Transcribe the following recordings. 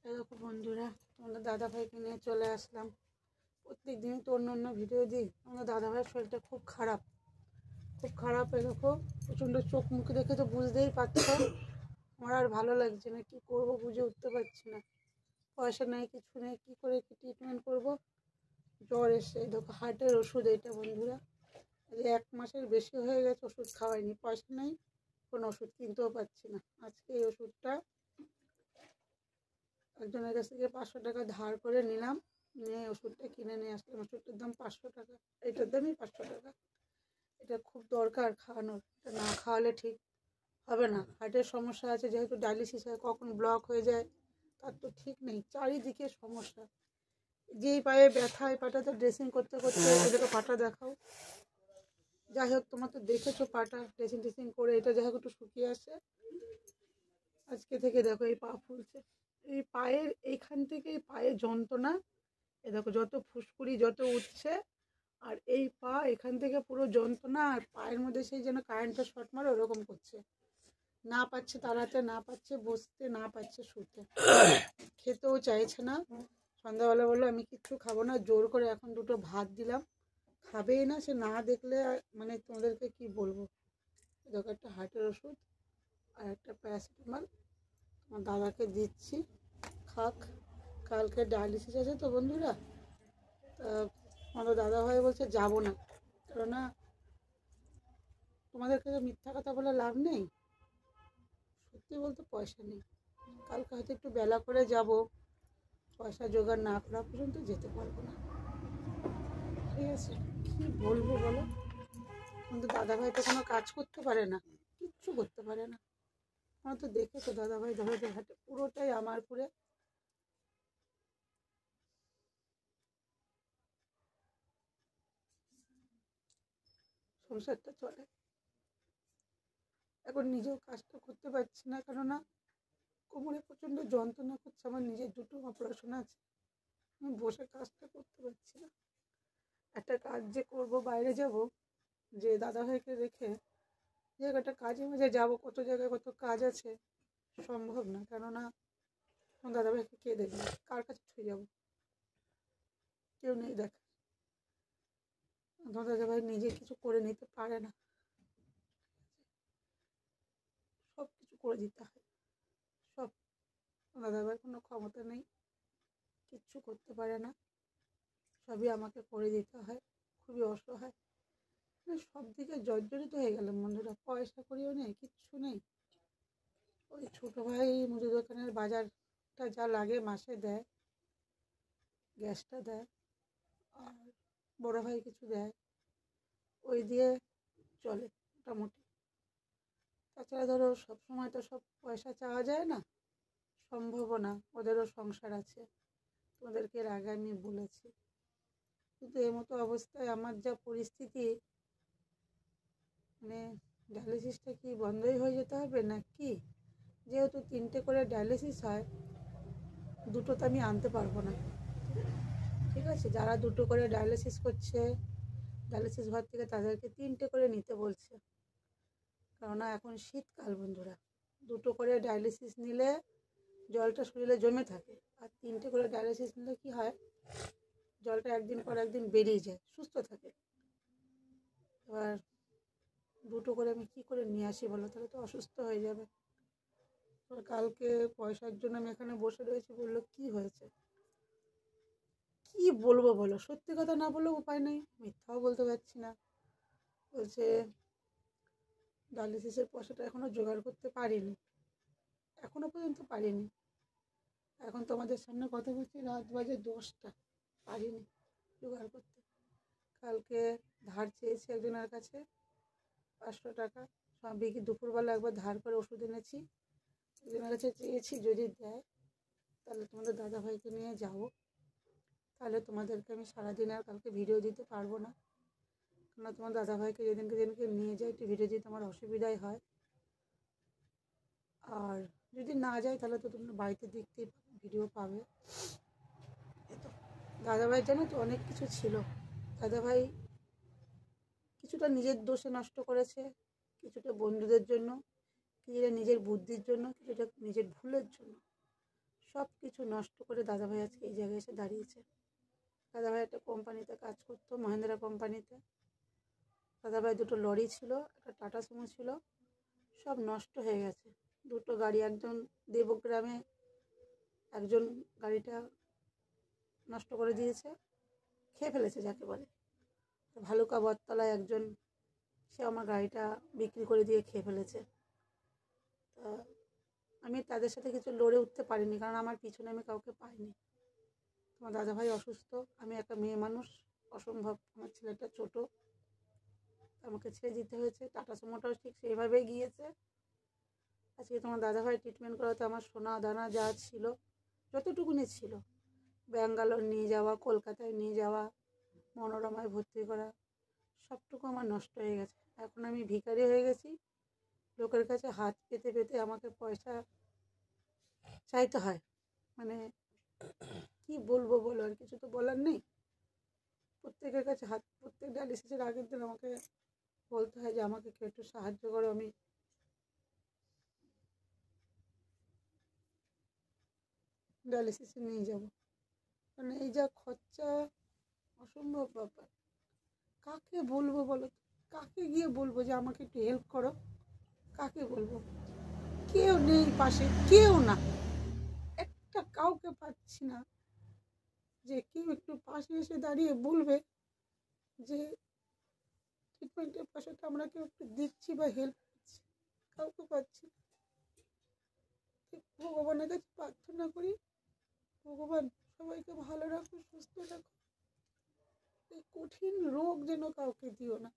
দেখো বন্ধুরা, তোমাদের দাদাভাইকে নিয়ে চলে আসলাম। প্রত্যেক দিনই তো অন্য অন্য ভিডিও দিই। আমাদের দাদাভাইয়ের শরীরটা খুব খারাপ, খুব খারাপ। দেখো প্রচণ্ড চোখ মুখ দেখে তো বুঝতেই পারছো আমার আর ভালো লাগছে না। কী করবো বুঝে উঠতে পারছি না। পয়সা নেই, কিছু নেই, কী করে কী ট্রিটমেন্ট করবো। জ্বর এসে দেখো হার্টের ওষুধ এটা বন্ধুরা, এই 1 মাসের বেশি হয়ে গেছে ওষুধ খাওয়াইনি। পয়সা নেই, কোনো ওষুধ কিনতেও পারছি না। আজকে এই ওষুধটা একজনের কাছ থেকে 500 টাকা ধার করে নিলাম, নিয়ে ওষুধটা কিনে নিয়ে আসলাম। ওষুধটার দাম 500 টাকা, এটার দামই 500 টাকা। এটা খুব দরকার খাওয়ানোর, এটা না খাওয়ালে ঠিক হবে না। হার্টের সমস্যা আছে, যেহেতু ডায়ালিসিস হয়, কখন ব্লক হয়ে যায় তার তো ঠিক নেই। চারিদিকে সমস্যা, যেই পায়ে ব্যথা, এই পাটাতে ড্রেসিং করতে করতে ওদেরকে পাটা দেখাও। যাই হোক, তোমার তো দেখেছো পাটা ড্রেসিং টেসিং করে, এটা যাই হোক একটু শুকিয়ে আসে। আজকে থেকে দেখো এই পা ফুলছে, এই পায়ের এইখান থেকে এই পায়ের যন্ত্রণা। এ দেখো যত ফুসকুড়ি যত উঠছে, আর এই পা এখান থেকে পুরো যন্ত্রণা। আর পায়ের মধ্যে সেই যেন কারেন্টের শর্ট মারে ওরকম করছে। না পাচ্ছে দাঁড়াতে, না পাচ্ছে বসতে, না পাচ্ছে শুতে, খেতেও চাইছে না। সন্ধ্যাবেলা বললো আমি কিচ্ছু খাবো না, জোর করে এখন 2টো ভাত দিলাম, খাবেই না। সে না দেখলে মানে তোমাদেরকে কি বলবো। দেখো একটা হার্টের ওষুধ আর একটা প্যারাসিটামল আমার দাদাকে দিচ্ছি, খাক। কালকে ডায়ালিসিস আছে তো বন্ধুরা, তা আমাদের দাদাভাই বলছে যাবো না, কেননা তোমাদেরকে তো মিথ্যা কথা বলে লাভ নেই। সত্যি বলতে পয়সা নেই। কালকে হয়তো একটু বেলা করে যাব, পয়সা জোগাড় না করা পর্যন্ত যেতে পারবো না। ঠিক আছে, কী বলবো বলো। কিন্তু দাদাভাই তো কোনো কাজ করতে পারে না, কিচ্ছু করতে পারে না। আমার তো দেখেছো দাদাভাই ধরে হাঁটে, পুরোটাই আমার পুরে। সংসারটা চলে। এখন নিজেও কাজটা করতে পারছি না, কেননা কোমরে প্রচণ্ড যন্ত্রণা করছে। আমার নিজের 2টো অপারেশন আছে, আমি বসে কাজটা করতে পারছি না। একটা কাজ যে করবো, বাইরে যাব, যে দাদাভাইকে রেখে যে একটা কাজে মাঝে যাবো, কত জায়গায় কত কাজ আছে, সম্ভব না। কেননা আমার দাদাভাইকে কে দেখবে, কার কাছে ছুঁয়ে যাবো, কেউ নেই দেখ। আমার দাদাভাই নিজে কিছু করে নিতে পারে না, সব কিছু করে দিতে হয় সব। দাদাভাইয়ের কোনো ক্ষমতা নেই, কিচ্ছু করতে পারে না, সবই আমাকে করে দিতে হয়। খুবই অসহায়, সব দিকে জর্জরিত হয়ে গেলাম বন্ধুরা। পয়সা করিও নেই, কিচ্ছু নেই। ওই ছোটো ভাই মুদি দোকানের বাজারটা যা লাগে মাসে দেয়, গ্যাসটা দেয়, আর বড়ো ভাই কিছু দেয়, ওই দিয়ে চলে মোটামুটি। তাছাড়া ধরো সবসময় তো সব পয়সা চাওয়া যায় না, সম্ভবও না। ওদেরও সংসার আছে, তোমাদেরকে এর আগে আমি বলেছি। কিন্তু এই মতো অবস্থায় আমার যা পরিস্থিতি, মানে ডায়ালিসিসটা কি বন্ধই হয়ে যেতে হবে না কি? যেহেতু 3টে করে ডায়ালিসিস হয়, 2টো তো আমি আনতে পারবো না। ঠিক আছে, যারা 2টো করে ডায়ালিসিস করছে ডায়ালিসিস ঘর থেকে, তাদেরকে 3টে করে নিতে বলছে। কেননা এখন শীতকাল বন্ধুরা, 2টো করে ডায়ালিসিস নিলে জলটা শরীরে জমে থাকে, আর 3টে করে ডায়ালিসিস নিলে কি হয়, জলটা একদিন পর একদিন বেরিয়ে যায়, সুস্থ থাকে। এবার 2টো করে আমি কী করে নিয়ে আসি বলো, তাহলে তো অসুস্থ হয়ে যাবে। কালকে পয়সার জন্য আমি এখানে বসে রয়েছি, বললো কি হয়েছে, কি বলবো বলো। সত্যি কথা না বললেও উপায় নেই, মিথ্যাও বলতে পারছি না। বলছে ডায়ালিসিসের পয়সাটা এখনও জোগাড় করতে পারিনি, এখনও পর্যন্ত পারিনি। এখন তোমাদের সামনে কথা বলছি, রাত বাজে 10টা, পারিনি জোগাড় করতে। কালকে ধার চেয়েছি একজনের কাছে 500 টাকা, সবই কি দুপুরবেলা একবার ধার করে ওষুধ এনেছি, একজনের কাছে চেয়েছি, যদি দেয় তাহলে তোমাদের দাদাভাইকে নিয়ে যাবো। তাহলে তোমাদেরকে আমি সারাদিন আর কালকে ভিডিও দিতে পারবো না, কেননা তোমার দাদাভাইকে যেদিনকে যেদিনকে নিয়ে যাই একটু ভিডিও দিতে আমার অসুবিধাই হয়। আর যদি না যাই তাহলে তো তোমরা বাড়িতে দেখতেই ভিডিও পাবে। এতো দাদাভাই জানো তো অনেক কিছু ছিল। দাদাভাই কিছুটা নিজের দোষে নষ্ট করেছে, কিছুটা বন্ধুদের জন্য, কিছুটা নিজের বুদ্ধির জন্য, কিছুটা নিজের ভুলের জন্য। সব কিছু নষ্ট করে দাদাভাই আজকে এই জায়গায় এসে দাঁড়িয়েছে। দাদাভাই একটা কোম্পানিতে কাজ করতো, মহেন্দ্রা কোম্পানিতে। দাদাভাই দুটো লরি ছিল, একটা টাটা সুমো ছিল, সব নষ্ট হয়ে গেছে। দুটো গাড়ি, একজন দেবগ্রামে একজন গাড়িটা নষ্ট করে দিয়েছে, খেয়ে ফেলেছে যাকে বলে। ভালুকা বটতলায় একজন, সে আমার গাড়িটা বিক্রি করে দিয়ে খেয়ে ফেলেছে। তা আমি তাদের সাথে কিছু লড়ে উঠতে পারিনি, কারণ আমার পিছনে আমি কাউকে পাইনি। তোমার দাদাভাই অসুস্থ, আমি একটা মেয়ে মানুষ, অসম্ভব। আমার ছেলেটা ছোট, আমাকে ছেড়ে দিতে হয়েছে। টাটা সুমোটাও ঠিক সেইভাবেই গিয়েছে। আজকে তোমার দাদাভাই ট্রিটমেন্ট করাতে আমার সোনা দানা যা ছিল, যতটুকুনি ছিল, ব্যাঙ্গালোর নিয়ে যাওয়া, কলকাতায় নিয়ে যাওয়া, মনোরমায় ভর্তি করা, সবটুকু আমার নষ্ট হয়ে গেছে। এখন আমি ভিখারি হয়ে গেছি, লোকের কাছে হাত পেতে পেতে আমাকে পয়সা চাইতে হয়। মানে কি বলবো বলো, আর কিছু তো বলার নেই। প্রত্যেকের কাছে হাত, প্রত্যেক ডায়ালিসিসের আগের দিন আমাকে বলতে হয় যে আমাকে কেউ একটু সাহায্য করো, আমি ডায়ালিসিসে নিয়ে যাব। মানে এই যা খরচা, অসম্ভব ব্যাপার। কাকে বলবো বলো, কাকে গিয়ে বলবো যে আমাকে একটু হেল্প করো? কাকে বলবো? কেউ নেই পাশে, কেউ না, একটা কাউকে পাচ্ছি না যে কেউ একটু পাশে এসে দাঁড়িয়ে বলবে যে ট্রিটমেন্টের পয়সাটা আমরা কেউ একটু দিচ্ছি বা হেল্প করছি। কাউকে পাচ্ছি না। ভগবানের কাছে প্রার্থনা করি, ভগবান সবাইকে ভালো রাখো, সুস্থ রাখো। এই কঠিন রোগ যেন কাউকে দিও না,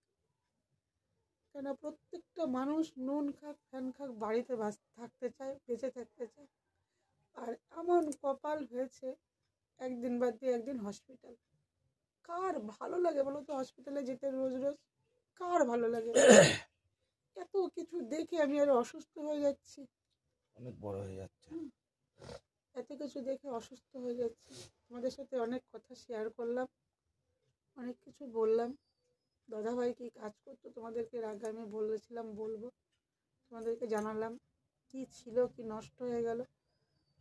কেন প্রত্যেকটা মানুষ নুন খাক ফ্যান খাক বাড়িতে থাকতে চায়, বেঁচে থাকতে চায়। আর এমন কপাল হয়েছে একদিন বাদ দিয়ে একদিন হসপিটাল। কার ভালো লাগে বলো তো হসপিটালে যেতে রোজ রোজ? কার ভালো লাগে? এত কিছু দেখে আমি আর অসুস্থ হয়ে যাচ্ছি, অনেক বড় হয়ে যাচ্ছে। এত কিছু দেখে অসুস্থ হয়ে যাচ্ছি। তোমাদের সাথে অনেক কথা শেয়ার করলাম, অনেক কিছু বললাম। দাদাভাই কি কাজ করতো তোমাদেরকে এর আগে আমি বলেছিলাম বলবো, তোমাদেরকে জানালাম কি ছিল, কি নষ্ট হয়ে গেল,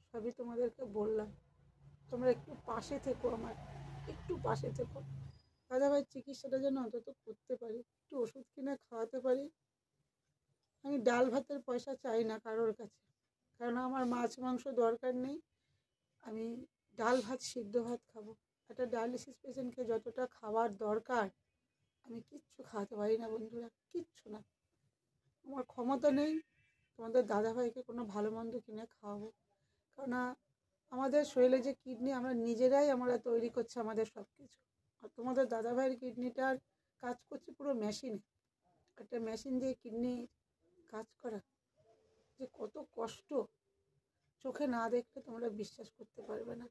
সবই তোমাদেরকে বললাম। তোমরা একটু পাশে থেকো, আমার একটু পাশে থেকো। দাদাভাইয়ের চিকিৎসাটা যেন অন্তত করতে পারি, একটু ওষুধ কিনে খাওয়াতে পারি। আমি ডাল ভাতের পয়সা চাই না কারোর কাছে, কারণ আমার মাছ মাংস দরকার নেই। আমি ডাল ভাত, সিদ্ধ ভাত খাবো। একটা ডায়ালিসিস পেশেন্টকে যতটা খাওয়ার দরকার আমি কিচ্ছু খাওয়াতে পারি না বন্ধুরা, কিচ্ছু না। আমার ক্ষমতা নেই তোমাদের দাদাভাইকে কোনো ভালো মন্দ কিনে খাওয়াবো, কারণ আমাদের শরীরে যে কিডনি আমরা নিজেরাই তৈরি করছি আমাদের সব কিছু। আর তোমাদের দাদাভাইয়ের কিডনিটার কাজ করছে পুরো মেশিনে। একটা মেশিন দিয়ে কিডনি কাজ করা যে কত কষ্ট, চোখে না দেখলে তোমরা বিশ্বাস করতে পারবে না।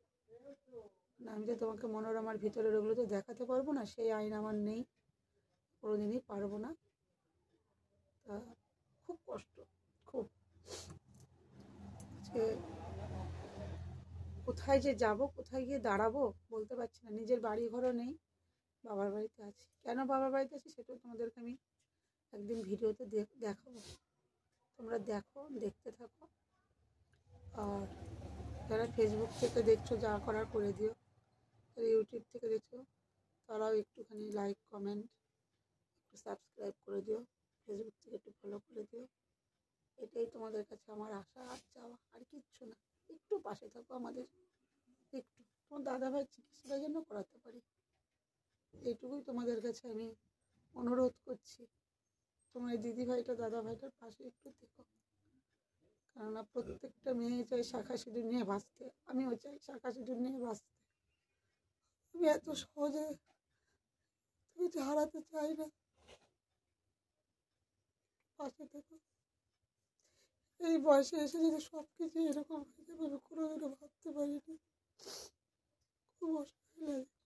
আমি যে তোমাকে মনোরমার ভিতরের ওগুলো তো দেখাতে পারবো না, সেই আইন আমার নেই, কোনোদিনই পারবো না। তা খুব কষ্ট, খুব। আজকে কোথায় যে যাব, কোথায় গিয়ে দাঁড়াবো বলতে পারছি না। নিজের বাড়ি ঘরও নেই, বাবার বাড়িতে আছি। কেন বাবার বাড়িতে আছি সেটাও তোমাদেরকে আমি একদিন ভিডিওতে দেখাবো। তোমরা দেখো, দেখতে থাকো। আর যারা ফেসবুক থেকে দেখছো যা করার করে দিও, যারা ইউটিউব থেকে দেখছো তারাও একটুখানি লাইক কমেন্ট একটু সাবস্ক্রাইব করে দিও, ফেসবুক থেকে একটু ফলো করে দিও। এটাই তোমাদের কাছে আমার আশা আর চাওয়া, আর কিচ্ছু না। একটু পাশে থাকো আমাদের, একটু তোমার দাদাভাই চিকিৎসাটা যেন করাতে পারি, এইটুকুই তোমাদের কাছে আমি অনুরোধ করছি। তোমার দিদিভাইটা দাদাভাইটার পাশে একটু থেকো, কেননা প্রত্যেকটা মেয়ে চাই শাখা সিঁদুর নিয়ে বাঁচতে, আমিও চাই শাখা সিঁদুর নিয়ে বাঁচতে। আমি এত সহজে তুমি হারাতে চাই না, পাশে থেকো। এই বয়সে এসে যদি সব কিছু এরকম হয়ে যাবে আমি কোনোদিনও ভাবতে পারিনি, খুব অসহায় লাগে।